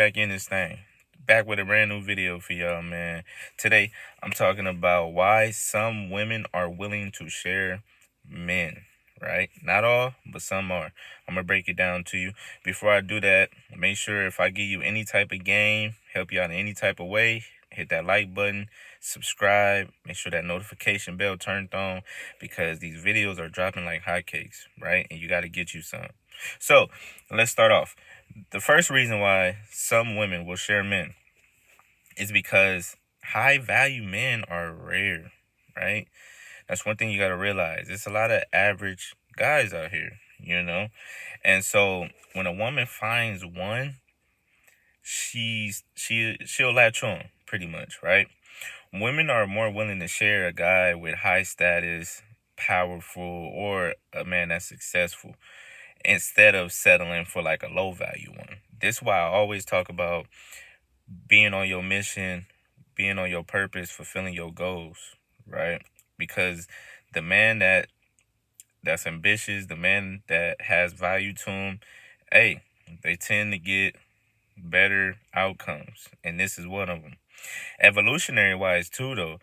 back in this thing. Back with a brand new video for y'all, man. Today, I'm talking about why some women are willing to share men, right? Not all, but some are. I'm going to break it down to you. Before I do that, make sure if I give you any type of game, help you out in any type of way, hit that like button, subscribe, make sure that notification bell turned on, because these videos are dropping like hotcakes, right? And you got to get you some. So, let's start off. The first reason why some women will share men is because high value men are rare, right? That's one thing you got to realize. There's a lot of average guys out here, And so when a woman finds one, she'll latch on pretty much, right? Women are more willing to share a guy with high status, powerful, or a man that's successful, instead of settling for like a low value one. This is why I always talk about being on your mission, being on your purpose, fulfilling your goals, right? Because the man that's ambitious, the man that has value to him, hey, they tend to get better outcomes, and this is one of them. Evolutionary wise too, though,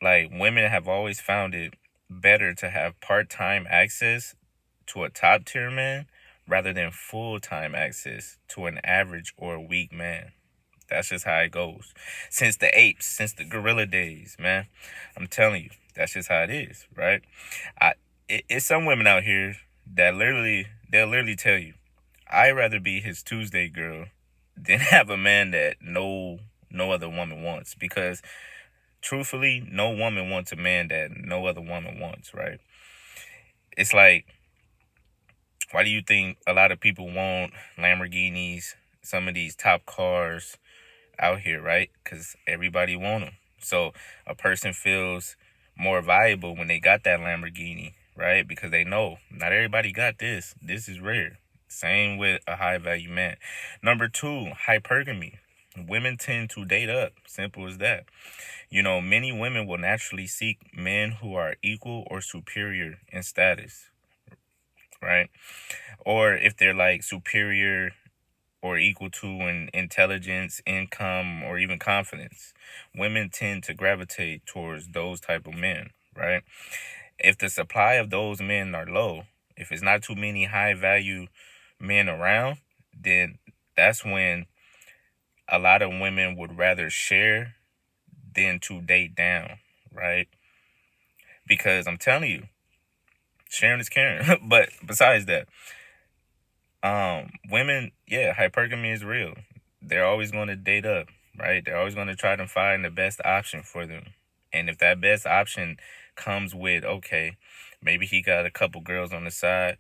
like, women have always found it better to have part-time access to a top tier man rather than full-time access to an average or a weak man. That's just how it goes. Since the apes, since the gorilla days, man. I'm telling you, that's just how it is, right? It's some women out here that they'll literally tell you, I'd rather be his Tuesday girl than have a man that no other woman wants. Because truthfully, no woman wants a man that no other woman wants, right? It's like, why do you think a lot of people want Lamborghinis, some of these top cars out here, right? Because everybody want them. So a person feels more valuable when they got that Lamborghini, right? Because they know not everybody got this. This is rare. Same with a high value man. Number 2, hypergamy. Women tend to date up. Simple as that. Many women will naturally seek men who are equal or superior in status, right? Or if they're like superior or equal to in intelligence, income, or even confidence, women tend to gravitate towards those type of men, right? If the supply of those men are low, if it's not too many high value men around, then that's when a lot of women would rather share than to date down, right? Because I'm telling you, sharing is caring. But besides that, women, yeah, hypergamy is real. They're always going to date up, right? They're always going to try to find the best option for them. And if that best option comes with, okay, maybe he got a couple girls on the side,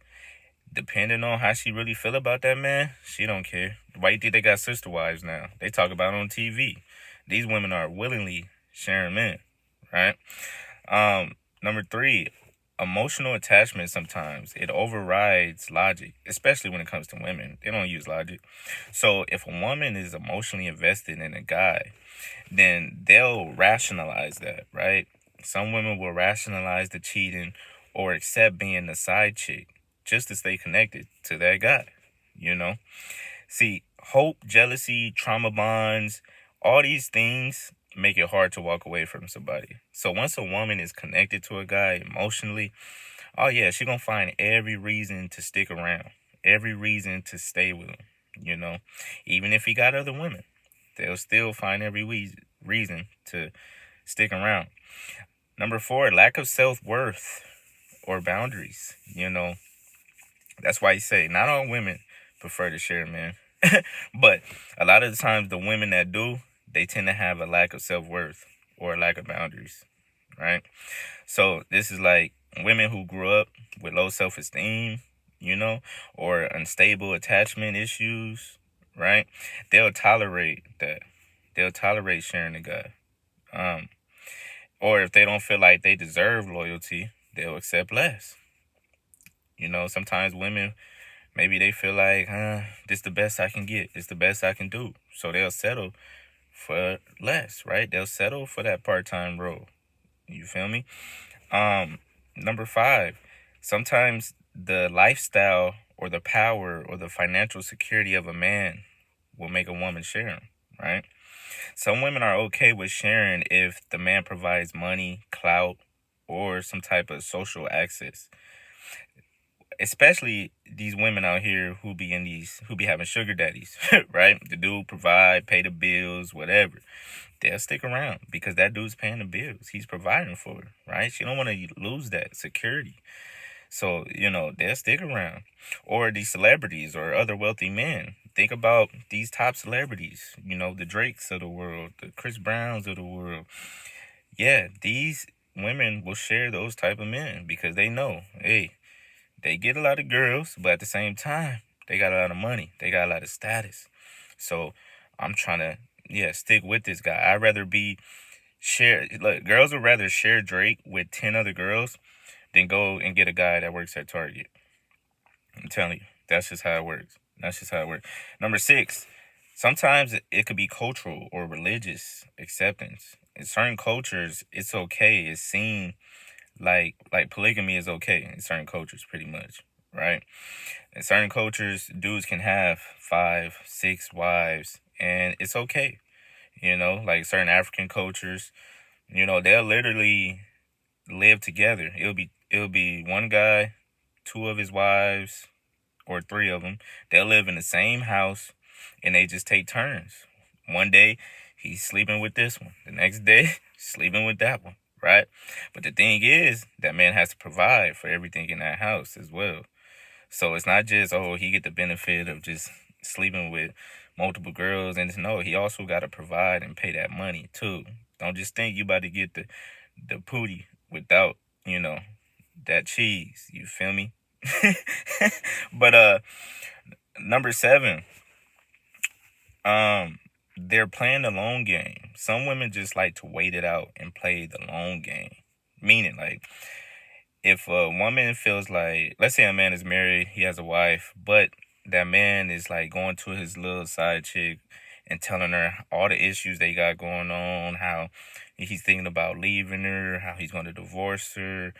depending on how she really feel about that man, she don't care. Why you think they got sister wives now? They talk about it on TV. These women are willingly sharing men, right? Number 3, emotional attachment. Sometimes it overrides logic, especially when it comes to women. They don't use logic. So if a woman is emotionally invested in a guy, then they'll rationalize that, right? Some women will rationalize the cheating or accept being the side chick just to stay connected to that guy, See, hope, jealousy, trauma bonds, all these things make it hard to walk away from somebody. So once a woman is connected to a guy emotionally, oh yeah, she gonna find every reason to stick around, every reason to stay with him, Even if he got other women, they'll still find every reason to stick around. Number 4, lack of self-worth or boundaries, That's why you say not all women prefer to share men. But a lot of the times the women that do, they tend to have a lack of self-worth or a lack of boundaries, right? So this is like women who grew up with low self-esteem, or unstable attachment issues, right? They'll tolerate that. They'll tolerate sharing a guy. Or if they don't feel like they deserve loyalty, they'll accept less. Sometimes women, maybe they feel like, this the best I can get. This the best I can do. So they'll settle for less, right? They'll settle for that part-time role. You feel me? Number 5, sometimes the lifestyle or the power or the financial security of a man will make a woman share them, right? Some women are okay with sharing if the man provides money, clout, or some type of social access. Especially these women out here who be having sugar daddies, right? The dude provide, pay the bills, whatever. They'll stick around because that dude's paying the bills. He's providing for her, right? She don't want to lose that security. So, they'll stick around. Or these celebrities or other wealthy men. Think about these top celebrities, the Drakes of the world, the Chris Browns of the world. Yeah, these women will share those type of men because they know, hey, they get a lot of girls, but at the same time, they got a lot of money. They got a lot of status. So I'm trying to, stick with this guy. I'd rather be look, girls would rather share Drake with 10 other girls than go and get a guy that works at Target. I'm telling you, that's just how it works. That's just how it works. Number 6, sometimes it could be cultural or religious acceptance. In certain cultures, it's okay. It's seen like polygamy is okay in certain cultures, pretty much, right? In certain cultures, dudes can have 5, 6 wives, and it's okay. Like certain African cultures, they'll literally live together. It'll be one guy, 2 of his wives, or 3 of them. They'll live in the same house, and they just take turns. One day he's sleeping with this one, the next day sleeping with that one, right? But the thing is, that man has to provide for everything in that house as well. So it's not just, he get the benefit of just sleeping with multiple girls, and no, he also got to provide and pay that money too. Don't just think you about to get the pootie without, that cheese. You feel me? But number 7, they're playing the long game. Some women just like to wait it out and play the long game. Meaning, like, if a woman feels like, let's say a man is married, he has a wife, but that man is like going to his little side chick and telling her all the issues they got going on, how he's thinking about leaving her, how he's going to divorce her,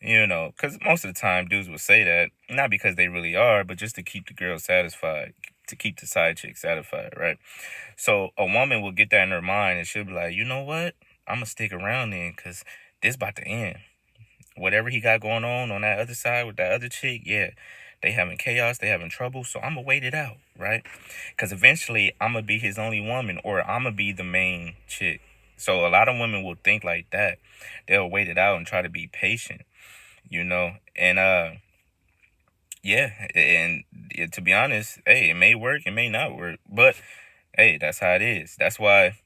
because most of the time dudes will say that, not because they really are, but just to keep the girl satisfied, to keep the side chick satisfied, right? So a woman will get that in her mind and she'll be like, you know what? I'm going to stick around then because this about to end. Whatever he got going on that other side with that other chick, yeah, they having chaos, they having trouble, so I'm going to wait it out, right? Because eventually I'm going to be his only woman, or I'm going to be the main chick. So a lot of women will think like that. They'll wait it out and try to be patient, and yeah, and to be honest, hey, it may work, it may not work, but hey, that's how it is. That's why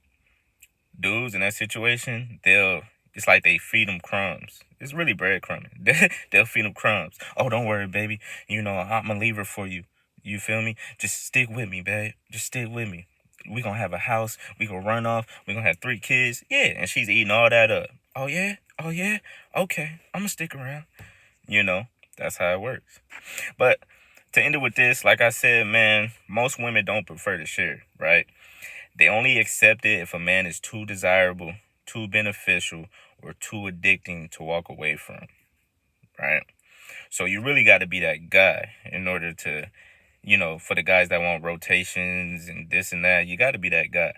dudes in that situation, it's like they feed them crumbs. It's really breadcrumbing. They'll feed them crumbs. Oh, don't worry, baby. I'm going to leave her for you. You feel me? Just stick with me, babe. Just stick with me. We going to have a house. We going to run off. We going to have 3 kids. Yeah, and she's eating all that up. Oh, yeah? Oh, yeah? Okay, I'm going to stick around. That's how it works. But to end it with this, like I said, man, most women don't prefer to share, right? They only accept it if a man is too desirable, too beneficial, or too addicting to walk away from, right? So you really got to be that guy in order to, for the guys that want rotations and this and that, you got to be that guy.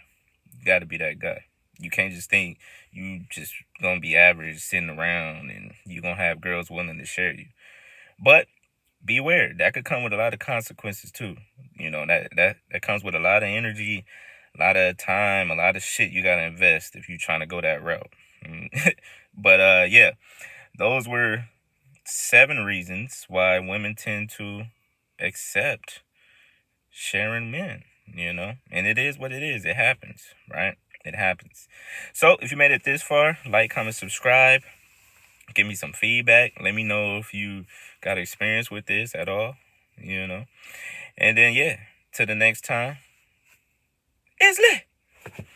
You got to be that guy. You can't just think you just going to be average sitting around and you going to have girls willing to share you. But beware, that could come with a lot of consequences too. That comes with a lot of energy, a lot of time, a lot of shit you gotta invest if you're trying to go that route. But yeah, those were 7 reasons why women tend to accept sharing men, and it is what it is. It happens, right? It happens. So if you made it this far, like, comment, subscribe. Give me some feedback. Let me know if you got experience with this at all, And then, yeah, till the next time, it's lit.